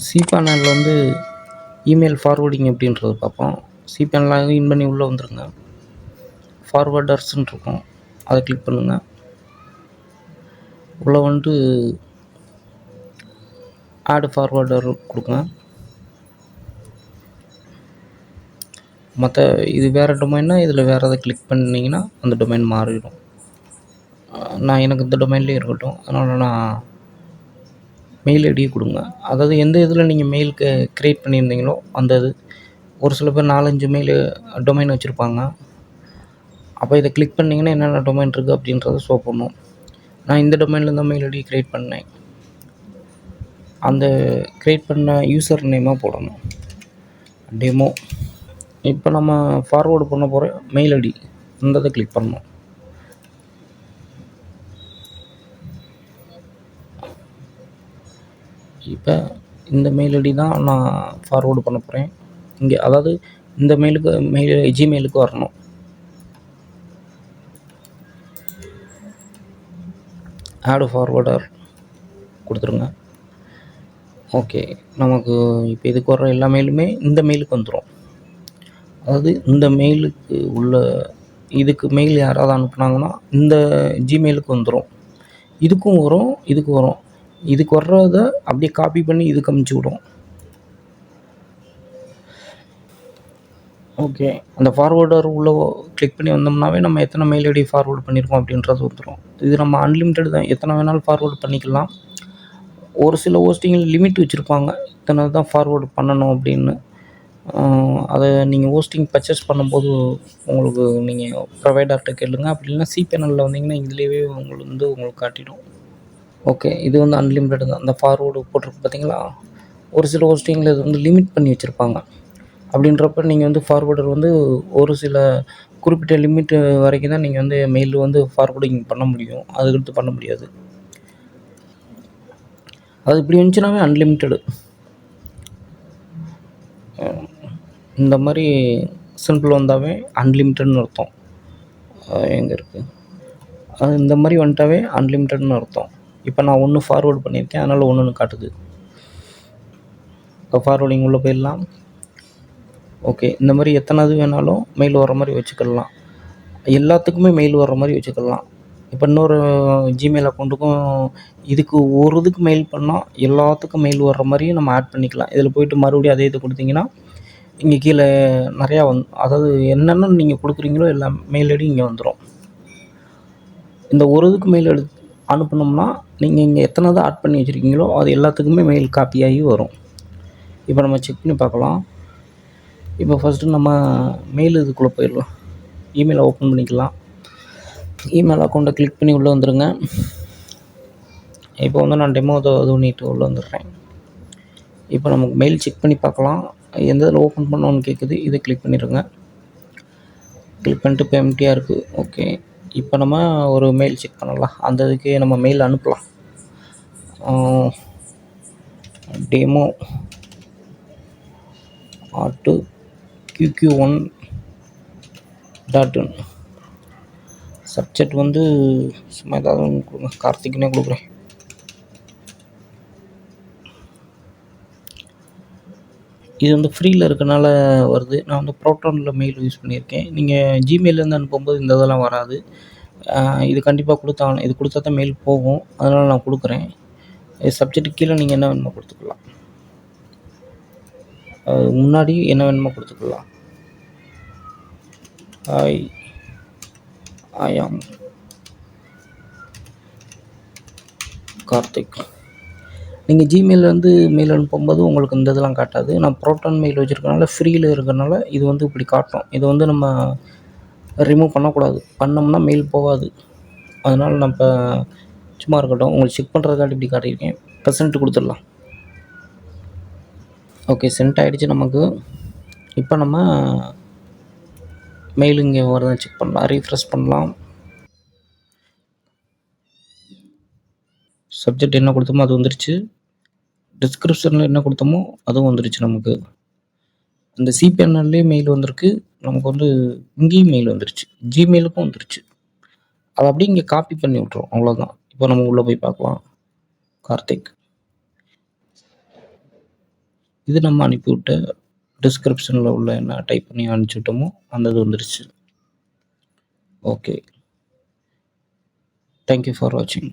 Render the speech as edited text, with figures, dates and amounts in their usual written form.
சிபேனல்ல வந்து email forwarding எப்படின்றது பார்ப்போம். சிபேனல் login பண்ணி உள்ளே வந்துருங்க. ஃபார்வர்டர்ஸ்ன்னு இருக்கும், அதை கிளிக் பண்ணுங்கள். உள்ளே வந்துட்டு ஆட் ஃபார்வர்டர் கொடுங்க. மற்ற இது வேறு டொமைன்னா இதில் வேறு எதை கிளிக் பண்ணிங்கன்னா அந்த டொமைன் மாறிடும். நான் எனக்கு இந்த டொமைன்லேயே இருக்கட்டும், அதனால் நான் மெயில் ஐடியை கொடுங்க. அதாவது எந்த இதில் நீங்கள் மெயிலுக்கு க்ரியேட் பண்ணியிருந்தீங்களோ அந்த இது. ஒரு சில பேர் 4-5 மெயிலு டொமைன் வச்சுருப்பாங்க. அப்போ இதை கிளிக் பண்ணிங்கன்னா என்னென்ன டொமைன் இருக்குது அப்படின்றத ஷோ பண்ணும். நான் இந்த டொமைனில் தான் மெயில் ஐடி க்ரியேட் பண்ணேன். அந்த க்ரியேட் பண்ண யூசர் நேமாக போடணும், டெமோ. இப்போ நம்ம ஃபார்வேர்டு பண்ண போகிற மெயில் ஐடி அந்த இதை கிளிக் பண்ணணும். இப்போ இந்த மெயில் ஐடி தான் நான் ஃபார்வேர்டு பண்ண போகிறேன். இங்கே அதாவது இந்த ஜிமெயிலுக்கு வரணும். ஆட் ஃபார்வர்டர் கொடுத்துருங்க. ஓகே, நமக்கு இப்போ இதுக்கு வர்ற எல்லா மெயிலுமே இந்த மெயிலுக்கு வந்துடும். அதாவது இந்த மெயிலுக்கு உள்ள இதுக்கு மெயில் யாராவது அனுப்புனாங்கன்னா இந்த ஜிமெயிலுக்கு வந்துடும். இதுக்கும் வரும், இதுக்கு வரும். இதுக்கு வர்றத அப்படியே காப்பி பண்ணி இதுக்கு அமுச்சு விடும். ஓகே, அந்த ஃபார்வர்டர் உள்ளே கிளிக் பண்ணி வந்தோம்னாவே நம்ம எத்தனை மெயில் ஐடி ஃபார்வர்டு பண்ணியிருக்கோம் அப்படின்றது வந்துடும். இது நம்ம அன்லிமிட்டட் தான், எத்தனை வேணாலும் ஃபார்வர்டு பண்ணிக்கலாம். ஒரு சில ஹோஸ்டிங்கில் லிமிட் வச்சுருப்பாங்க, இத்தனை தான் ஃபார்வர்டு பண்ணணும் அப்படின்னு. அதை நீங்கள் ஹோஸ்டிங் பர்ச்சேஸ் பண்ணும்போது உங்களுக்கு நீங்கள் ப்ரொவைடர்கிட்ட கேளுங்க. அப்படி இல்லைன்னா சிபேனலில் வந்தீங்கன்னா இதுலேயே உங்களுக்கு காட்டிடும். ஓகே, இது வந்து அன்லிமிட்டட் தான். அந்த ஃபார்வர்டு போட்டிருக்கு பார்த்தீங்களா. ஒரு சில ஹோஸ்டிங்கில் இது வந்து லிமிட் பண்ணி வச்சுருப்பாங்க. அப்படின்றப்ப நீங்கள் வந்து ஃபார்வர்டர் வந்து ஒரு சில குறிப்பிட்ட லிமிட் வரைக்கும் தான் நீங்கள் வந்து மெயில் வந்து ஃபார்வர்டிங் பண்ண முடியும், அதுக்கடுத்து பண்ண முடியாது. அது இப்படி இருந்துச்சுனாவே அன்லிமிட்டடு. இந்த மாதிரி சிம்பிள் வந்தாவே அன்லிமிட்டட்னு அர்த்தம். எங்கே இருக்குது அது, இந்த மாதிரி வந்துட்டாவே அன்லிமிட்டட்னு அர்த்தம். இப்போ நான் ஒன்று ஃபார்வர்டு பண்ணியிருக்கேன், அதனால் ஒன்று காட்டுது. இப்போ ஃபார்வர்டிங் உள்ளே போயிடலாம். ஓகே, இந்த மாதிரி எத்தனை வேணாலும் மெயில் வர மாதிரி வச்சுக்கலாம். எல்லாத்துக்குமே மெயில் வர மாதிரி வச்சுக்கலாம். இப்போ இன்னொரு ஜிமெயில் அக்கௌண்ட்டுக்கும் இதுக்கு ஒரு இதுக்கு மெயில் பண்ணால் எல்லாத்துக்கும் மெயில் வர்ற மாதிரியும் நம்ம ஆட் பண்ணிக்கலாம். இதில் போய்ட்டு மறுபடியும் அதே இது கொடுத்தீங்கன்னா இங்கே கீழே நிறையா அதாவது என்னென்ன நீங்கள் கொடுக்குறீங்களோ எல்லா மெயில் ஐடி இங்கே வந்துடும். இந்த ஒரு இதுக்கு மெயில் அனுப்பினோம்னா நீங்கள் இங்கே எத்தனை தான் ஆட் பண்ணி வச்சுருக்கீங்களோ அது எல்லாத்துக்குமே மெயில் காப்பியாகி வரும். இப்போ நம்ம செக் பண்ணி பார்க்கலாம். இப்போ ஃபஸ்ட்டு நம்ம மெயில் இதுக்குள்ளே போயிடலாம். இமெயிலை ஓப்பன் பண்ணிக்கலாம். இமெயில் அக்கௌண்ட்டை கிளிக் பண்ணி உள்ளே வந்துடுங்க. இப்போ வந்து நான் டெமோ இது பண்ணிட்டு உள்ளே வந்துடுறேன். இப்போ நமக்கு மெயில் செக் பண்ணி பார்க்கலாம். எந்த இதில் ஓப்பன் பண்ணோன்னு கேட்குது, இதை கிளிக் பண்ணிடுங்க. கிளிக் பண்ணிட்டு இப்போ எம்டியாக இருக்குது. ஓகே, இப்போ நம்ம ஒரு மெயில் செக் பண்ணலாம். அந்த இதுக்கு நம்ம மெயில் அனுப்பலாம். Demo qq1.in. சப்ஜெக்ட் வந்து சும்மா ஏதாவது ஒன்று கொடுங்க, கார்த்திக்னே கொடுக்குறேன். இது வந்து ஃப்ரீயில் இருக்கனால வருது. நான் வந்து ப்ரோட்டானில் மெயில் யூஸ் பண்ணியிருக்கேன். நீங்கள் ஜிமெயிலேருந்து அனுப்பும்போது இந்த இதெல்லாம் வராது. இது கண்டிப்பாக கொடுத்தாகணும். இது கொடுத்தா தான் மெயில் போகும், அதனால் நான் கொடுக்குறேன். சப்ஜெக்ட் கீழே நீங்கள் என்ன வேணுமோ கொடுத்துக்கலாம். முன்னாடி என்ன வேணுமோ கொடுத்துக்கலாம். ஐ ஆம் கார்த்திக். நீங்கள் ஜிமெயிலேருந்து மெயில் அனுப்பும்போது உங்களுக்கு இந்த இதெல்லாம் காட்டாது. நான் ப்ரோட்டான் மெயில் வச்சுருக்கனால ஃப்ரீயில் இருக்கிறனால இது வந்து இப்படி காட்டும். இது வந்து நம்ம ரிமூவ் பண்ணக்கூடாது, பண்ணோம்னா மெயில் போகாது. அதனால் நம்ம சும்மா இருக்கட்டும், உங்களுக்கு செக் பண்ணுறதுக்காண்டி இப்படி காட்டியிருக்கேன். இப்போ சென்ட் கொடுத்துடலாம். ஓகே, சென்ட் ஆகிடுச்சு நமக்கு. இப்போ நம்ம மெயில் இங்கே வரதை செக் பண்ணலாம், ரீஃப்ரெஷ் பண்ணலாம். சப்ஜெக்ட் என்ன கொடுத்தோமோ அது வந்துருச்சு. டிஸ்கிரிப்ஷனில் என்ன கொடுத்தோமோ அதுவும் வந்துருச்சு நமக்கு. இந்த சிபிஎன்எல்லே மெயில் வந்திருக்கு, நமக்கு வந்து இங்கேயும் மெயில் வந்துருச்சு, ஜிமெயிலுக்கும் வந்துருச்சு. அதை அப்படியே இங்கே காப்பி பண்ணி விட்ருவோம், அவ்வளோதான். இப்போ நம்ம உள்ளே போய் பார்க்கலாம். கார்த்திக் இது நம்ம அனுப்பிவிட்ட டிஸ்கிரிப்ஷனில் உள்ள என்ன டைப் பண்ணி அனுப்பிச்சுட்டோமோ அந்த இது வந்துருச்சு. ஓகே, தேங்க்யூ ஃபார் வாட்சிங்.